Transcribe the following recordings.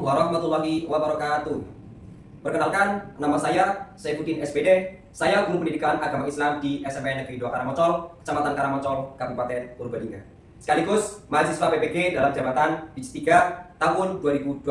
warahmatullahi wabarakatuh. Perkenalkan, nama saya Saifuddin SPD. Saya guru pendidikan agama Islam di SMP Negeri 2 Karangmocol, Kecamatan Karangmocol, Kabupaten Purbalingga. Sekaligus mahasiswa PPG dalam jabatan Batch 3 tahun 2025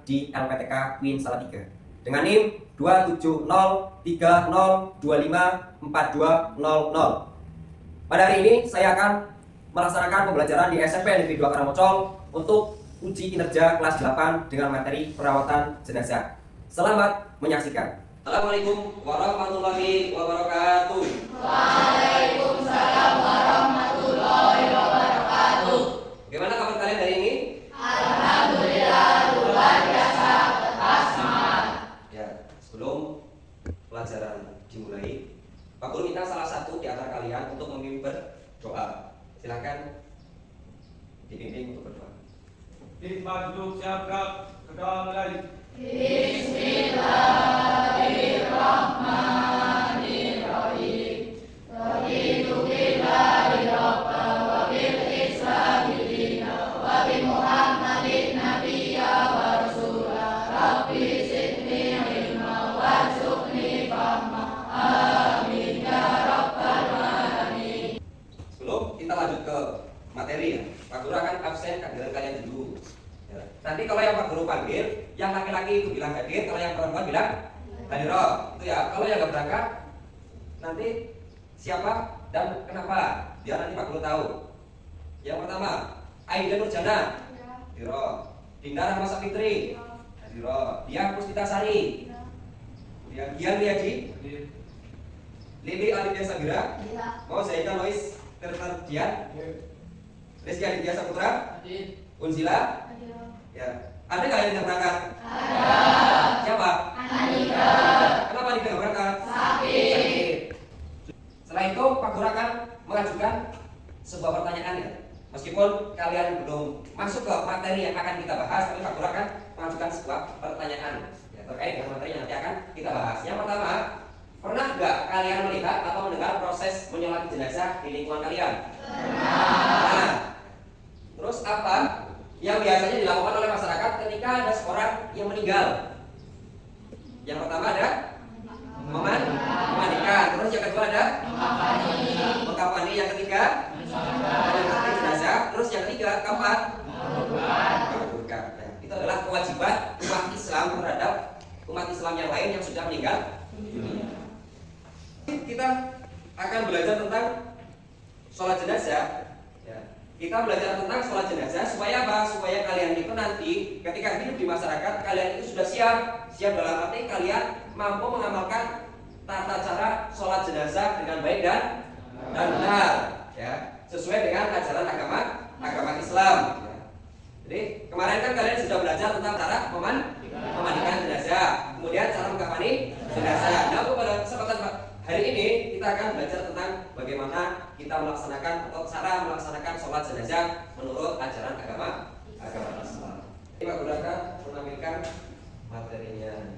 di LPTK Win Salatiga dengan NIM 27030254200. Pada hari ini saya akan melaksanakan pembelajaran di SMP Negeri 2 Karangmocol untuk uji kinerja kelas 8 dengan materi perawatan jenazah. Selamat menyaksikan. Assalamualaikum warahmatullahi wabarakatuh. Waalaikumsalam warahmatullahi wabarakatuh. Bagaimana kabar kalian hari ini? Alhamdulillah luar biasa, tetap semangat. Ya, sebelum pelajaran dimulai, Pak Guru minta salah satu di antara kalian untuk memimpin berdoa. Silakan dibimbing untuk berdoa. Hikmat duduk siap gerak ke dalam mulai. Bismillahirrahmanirrahim. Raditu billahi rabba wa bil islami dina wa bi Muhammadin nabiyya wa rasula. Rabbi zidni ilma warzuqni fahma. Amin ya rabbal alamin. Sebelum kita lanjut ke materi ya, Pak Guru akan absen kehadiran kalian dulu. Ya. Nanti kalau yang Pak Guru panggil, yang laki-laki itu bilang hadir, kalau yang perempuan bilang hadir. Itu ya. Kalau yang nggak berangkat, nanti siapa dan kenapa? Biar nanti Pak Guru tahu. Yang pertama, Aida Nurjana, hadir. Dinda Rahma Sapitri, hadir. Dia Puspita Sari, kemudian Gian Riyadi, Lili Alidya Sabira, mau Zaida Lois Terdian, Rizky Aditya Saputra, Unzila, ya. Ada nggak yang tidak berangkat? Ada. Siapa? Anika. Kenapa Anika nggak berangkat? Sakit. Setelah itu Pak Guru akan mengajukan sebuah pertanyaan ya. Meskipun kalian belum masuk ke materi yang akan kita bahas, tapi Pak Guru akan mengajukan sebuah pertanyaan ya, terkait dengan materi yang nanti akan kita bahas. Yang pertama, pernah nggak kalian melihat atau mendengar proses menyolati jenazah di lingkungan kalian? Nah, terus apa yang biasanya dilakukan oleh masyarakat ketika ada seorang yang meninggal? Yang pertama ada memandikan, terus yang kedua ada mengkafani, yang ketiga menyolati jenazah, terus yang ketiga keempat menguburkan. Ya, itu adalah kewajiban umat Islam terhadap umat Islam yang lain yang sudah meninggal dunia. Kita akan belajar tentang sholat jenazah. Ya. Kita belajar tentang sholat jenazah supaya apa? Supaya kalian itu nanti ketika hidup di masyarakat, kalian itu sudah siap dalam arti kalian mampu mengamalkan tata cara sholat jenazah dengan baik dan benar, ya, sesuai dengan ajaran agama Islam. Ya. Jadi kemarin kan kalian sudah belajar tentang cara memandikan jenazah, kemudian cara mengkafani jenazah. Nah, pada kesempatan hari ini kita akan belajar tentang bagaimana kita melaksanakan atau cara melaksanakan sholat jenazah menurut ajaran agama Islam. Ini Pak Guru akan menampilkan materinya.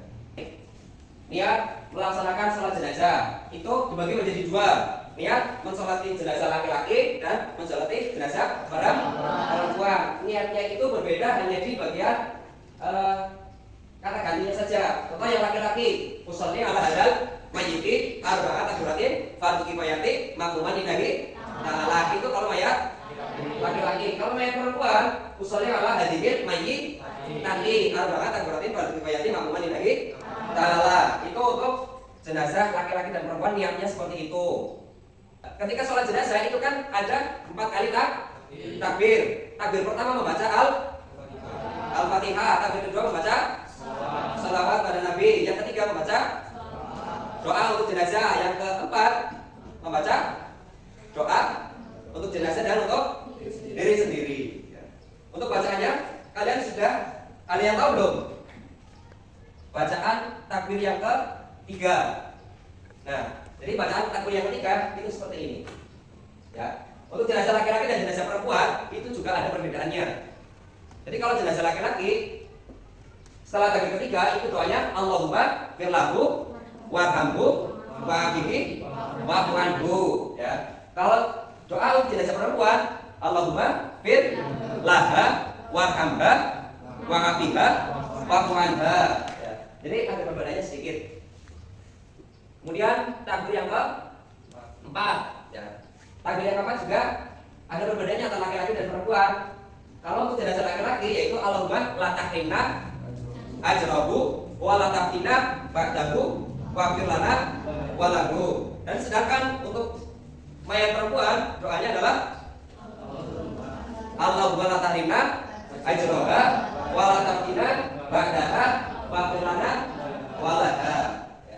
Niat melaksanakan sholat jenazah itu dibagi menjadi dua. Niat mensolati jenazah laki-laki dan mensolati jenazah perempuan. Niatnya itu berbeda hanya di bagian kata gantinya saja. Contoh yang laki-laki, usolli ala hadal mayyiti arba'at takbiratin fardu kifayati makmuman lillahi ta'ala. Itu kalau mayat laki-laki. Kalau mayat perempuan, usolli ala hadil mayyit tadi arba'at takbiratin fardu kifayati makmuman lillahi ta'ala. Itu untuk jenazah laki-laki dan perempuan, niatnya seperti itu. Ketika sholat jenazah itu kan ada 4 kali takbir. Takbir pertama membaca Al-Fatihah, takbir kedua membaca salawat pada Nabi, yang ketiga membaca doa untuk jenazah, yang keempat membaca doa untuk jenazah dan untuk diri sendiri. Untuk bacaannya kalian sudah ada yang tahu belum? Bacaan takbir yang ketiga. Nah, jadi bacaan takbir yang ketiga itu seperti ini. Ya. Untuk jenazah laki-laki dan jenazah perempuan itu juga ada perbedaannya. Jadi kalau jenazah laki-laki setelah takbir ketiga itu doanya Allahumma firlahu warhamhu wa'afihi wa'afu'anhu, ya. Kalau doa untuk jenazah perempuan Allahumma fir laha warhamha wa afiha wa anha. Ya. Jadi ada perbedaannya sedikit. Kemudian takbir yang keempat, ya. Takbir yang keempat juga ada perbedaannya antara laki-laki dan perempuan. Kalau untuk jenazah laki-laki yaitu Allahumma la tahrimna ajrahu wa la taftina ba'dahu wa fir lana wa lahu. Dan sedangkan untuk mayat perempuan doanya adalah Allahumma la tahrimna ajraha wa la taftina ba'daha wa fir lana wa laha. Ya.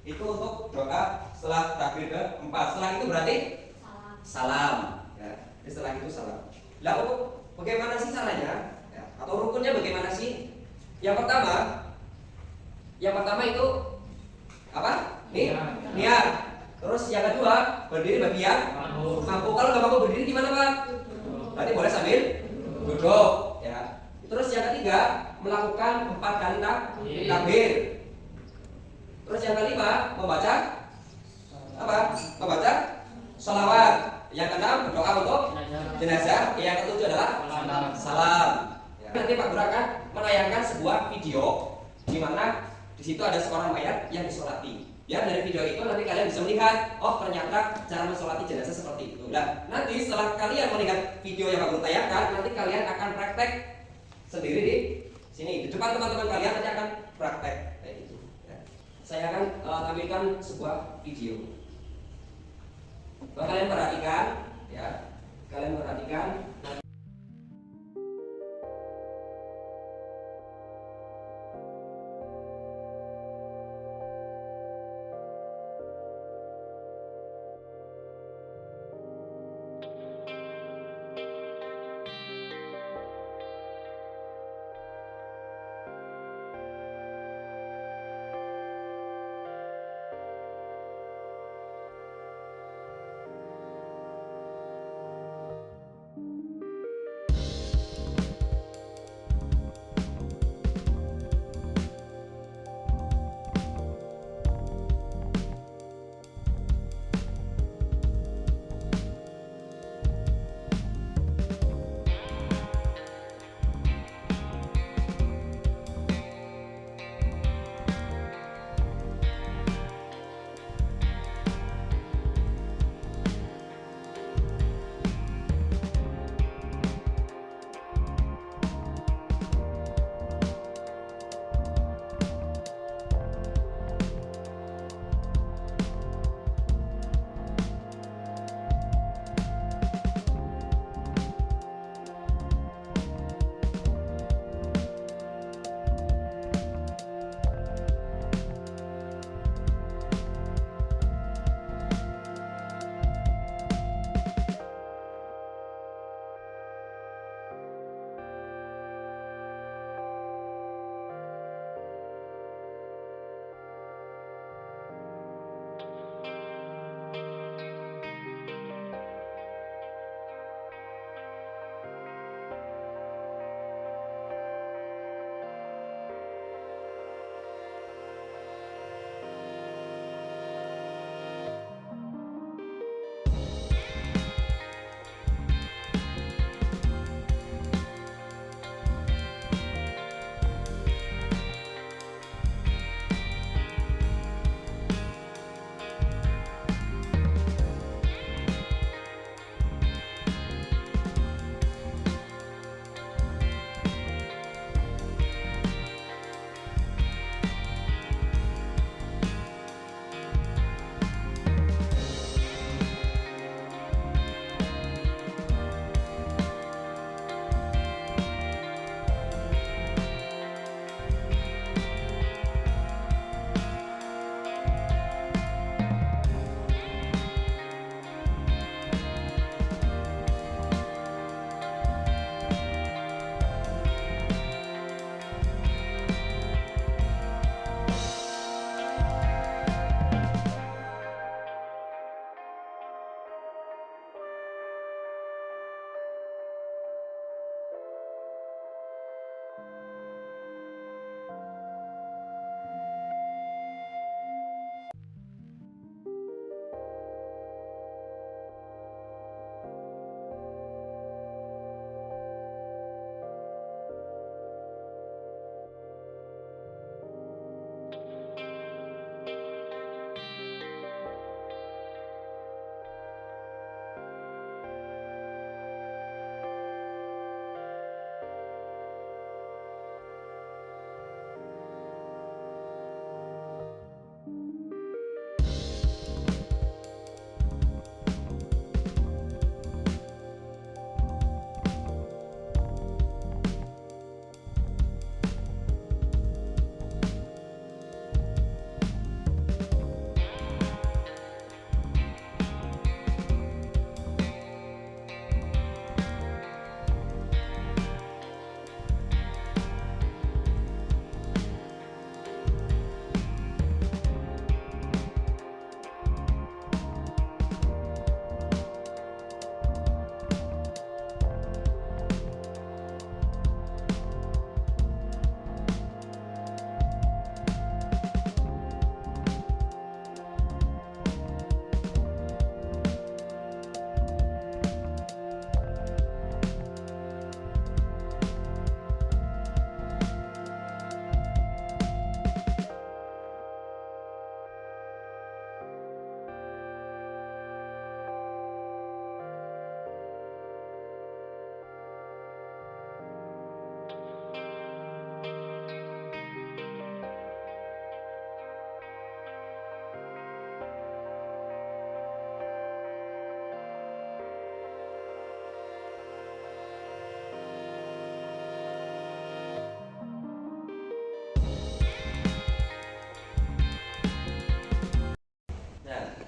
Itu untuk doa setelah takbir keempat. Setelah itu berarti salam. Ya. Setelah itu salam. Lalu bagaimana sih caranya? Ya. Atau rukunnya bagaimana sih? Yang pertama itu apa? Niat. Terus yang kedua berdiri bagi yang mampu. Kalau nggak mampu berdiri gimana Pak? Berarti boleh sambil duduk. Ya. Terus yang ketiga melakukan 4 kali takbir. Terus yang kelima membaca apa? Membaca sholawat. Yang keenam berdoa untuk jenazah. Yang ketujuh adalah salam. Ya. Nanti Pak Guru akan menayangkan sebuah video di mana di situ ada seorang mayat yang disolati. Ya, dari video itu nanti kalian bisa melihat, oh ternyata cara mensolati jenazah seperti itu. Nah, nanti setelah kalian melihat video yang Pak Guru tayangkan, nanti kalian akan praktek sendiri di sini. Di depan teman-teman kalian nanti akan praktek kayak gitu. Ya. Saya akan tampilkan sebuah video. Kalian perhatikan, ya. Kalian perhatikan.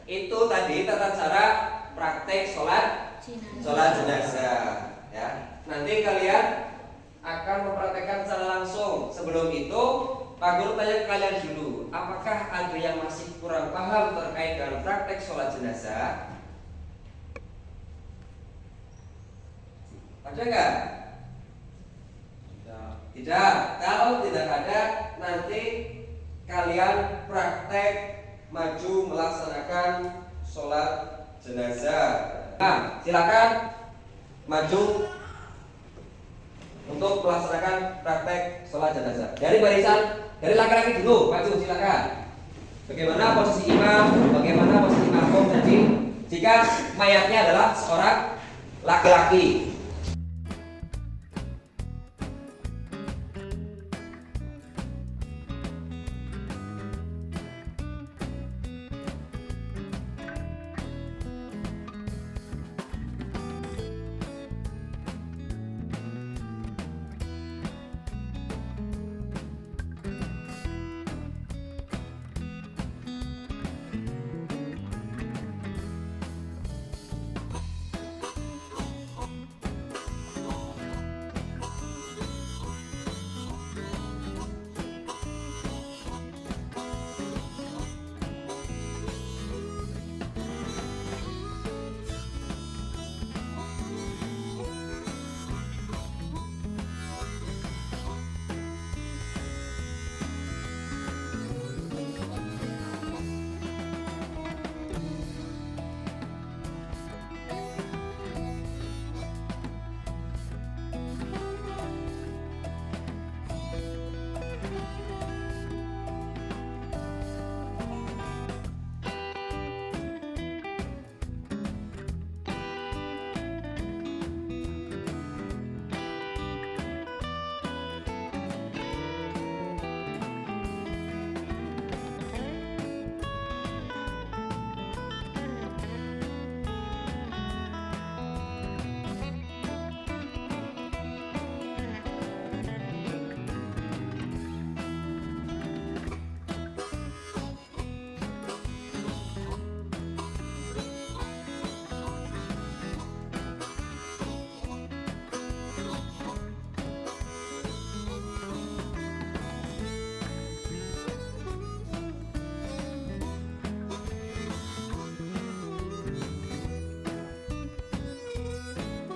itu tadi tata cara praktek sholat jenazah ya. Nanti kalian akan mempraktekkan secara langsung. Sebelum itu Pak Guru tanya ke kalian dulu, apakah ada yang masih kurang paham terkait dengan praktek sholat jenazah? Ada nggak? Tidak. Kalau tidak ada, nanti kalian praktek maju melaksanakan sholat jenazah. Nah, silakan maju untuk melaksanakan praktek sholat jenazah. Dari barisan, dari laki-laki dulu, maju silakan. Bagaimana posisi imam, bagaimana posisi makmum tadi jika mayatnya adalah seorang laki-laki.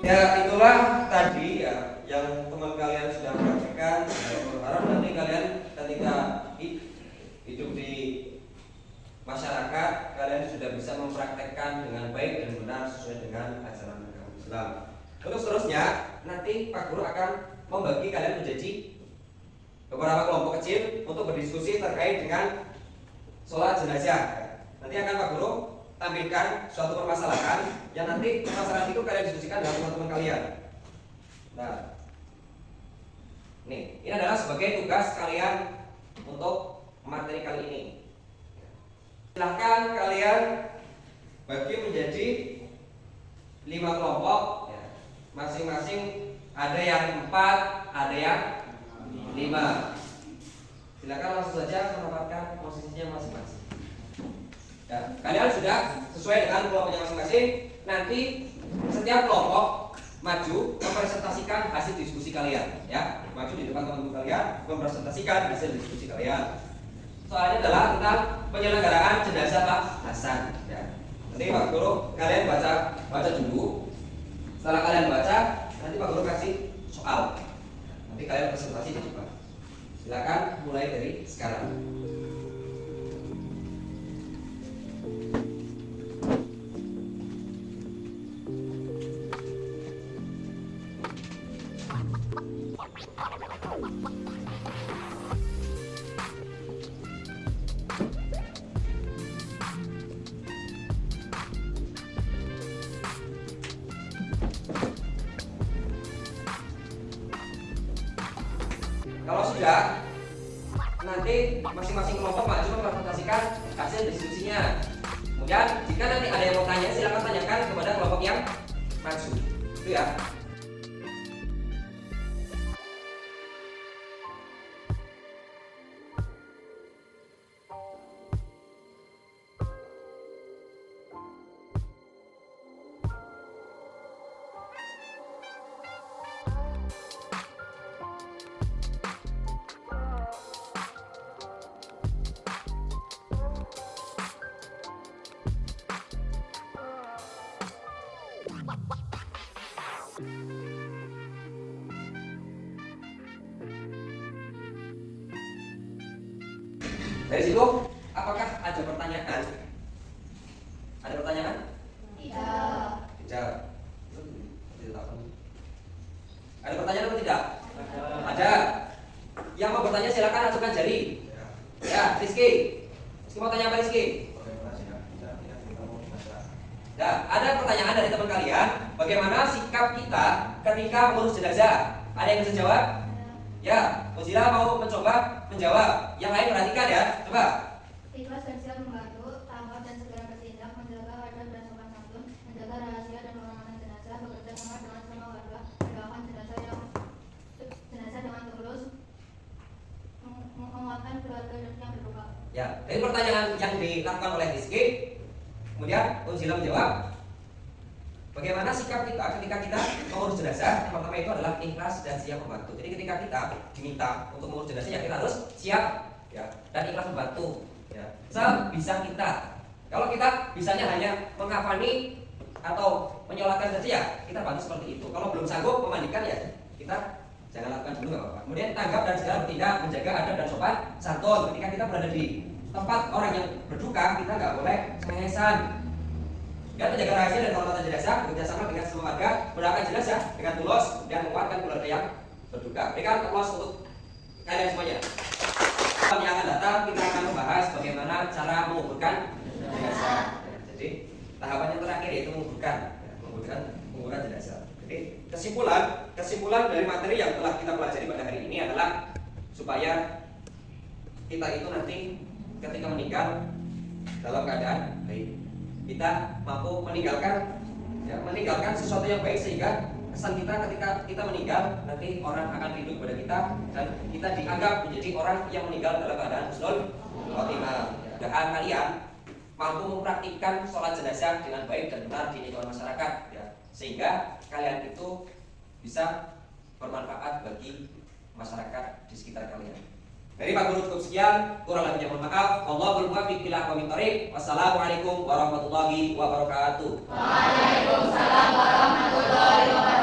Ya, itulah tadi ya yang teman kalian sudah praktekkan. Saya berharap nanti kalian ketika hidup di masyarakat, kalian sudah bisa mempraktekkan dengan baik dan benar sesuai dengan ajaran agama Islam. Untuk seterusnya, nanti Pak Guru akan membagi kalian menjadi beberapa kelompok kecil untuk berdiskusi terkait dengan sholat jenazah. Nanti akan Pak Guru tampilkan suatu permasalahan yang nanti permasalahan itu kalian diskusikan dengan teman-teman kalian. Nah, ini adalah sebagai tugas kalian untuk materi kali ini. Silahkan kalian bagi menjadi 5 kelompok, ya. Masing-masing ada yang 4, ada yang 5. Silakan langsung saja menempatkan posisinya masing-masing. Ya, kalian sudah sesuai dengan kelompoknya masing-masing. Nanti setiap kelompok maju mempresentasikan hasil diskusi kalian, ya. Maju di depan teman-teman kalian mempresentasikan hasil diskusi kalian. Soalnya adalah tentang penyelenggaraan jenazah Pak Hasan, ya. Nanti Pak Guru kalian baca dulu. Setelah kalian baca, nanti Pak Guru kasih soal. Nanti kalian presentasi di depan. Silakan mulai dari sekarang. Kalau sudah, nanti masing-masing kelompok maju mempresentasikan hasil diskusinya. Kemudian jika nanti ada yang mau tanya, silakan tanyakan kepada kelompok yang maju. Itu ya. Dari situ, apakah ada pertanyaan? Ada pertanyaan? Tidak. Tidak. Ada pertanyaan atau tidak? Ada. Yang mau bertanya silakan ajukan jari. Ya, Rizky. Rizky mau tanya apa Rizky? Ya, ada pertanyaan dari teman kalian. Bagaimana sikap kita ketika mengurus jenazah? Ada yang bisa jawab? Ya, Muzila mau mencoba menjawab. Yang lain perhatikan ya. Coba. Ikhlas dan siap membantu, tabah dan segera bertindak, menjaga harkat dan sopan santun, menjaga rahasia dan pengamatan jenazah, bekerja sama dengan semua warga, mendoakan jenazah dengan tulus, menguatkan keluarga yang berduka. Ya, dari pertanyaan yang dilakukan oleh Rizky, kemudian Muzila menjawab. Bagaimana sikap kita ketika kita mengurus jenazah? Yang pertama itu adalah ikhlas dan siap membantu. Jadi ketika kita diminta untuk mengurus jenazah, ya kita harus siap, ya, dan ikhlas membantu. Ya, sebisa kita. Kalau kita bisanya hanya mengkafani atau menyolatkan saja, ya kita bantu seperti itu. Kalau belum sanggup memandikan, ya kita jangan lakukan dulu, nggak apa-apa. Kemudian tanggap dan segera bertindak, menjaga adab dan sopan santun. Ketika kita berada di tempat orang yang berduka, kita nggak boleh cengengesan. Dan menjaga rahasia dan kehormatan jenazah, bekerjasama dengan semua warga, mendoakan jenazah dengan tulus dan menguatkan keluarga yang berduka. Berikan aplaus untuk kalian semuanya. Yang akan datang kita akan membahas bagaimana cara menguburkan jenazah. Jadi tahapan yang terakhir yaitu menguburkan jenazah. Jadi kesimpulan dari materi yang telah kita pelajari pada hari ini adalah supaya kita itu nanti ketika meninggal dalam keadaan baik. Kita mampu meninggalkan sesuatu yang baik sehingga kesan kita ketika kita meninggal nanti orang akan rindu kepada kita dan kita dianggap menjadi orang yang meninggal dalam keadaan husnul khotimah. Mudah-mudahan kalian mampu mempraktikkan sholat jenazah dengan baik dan benar di lingkungan masyarakat, ya, sehingga kalian itu bisa bermanfaat bagi masyarakat di sekitar kalian. Dari Pak Guru cukup sekian, kurang lebihnya mohon maaf. Wallahul muwaffiq ila aqwamit thoriq. Wassalamualaikum warahmatullahi wabarakatuh. Waalaikumsalam warahmatullahi wabarakatuh.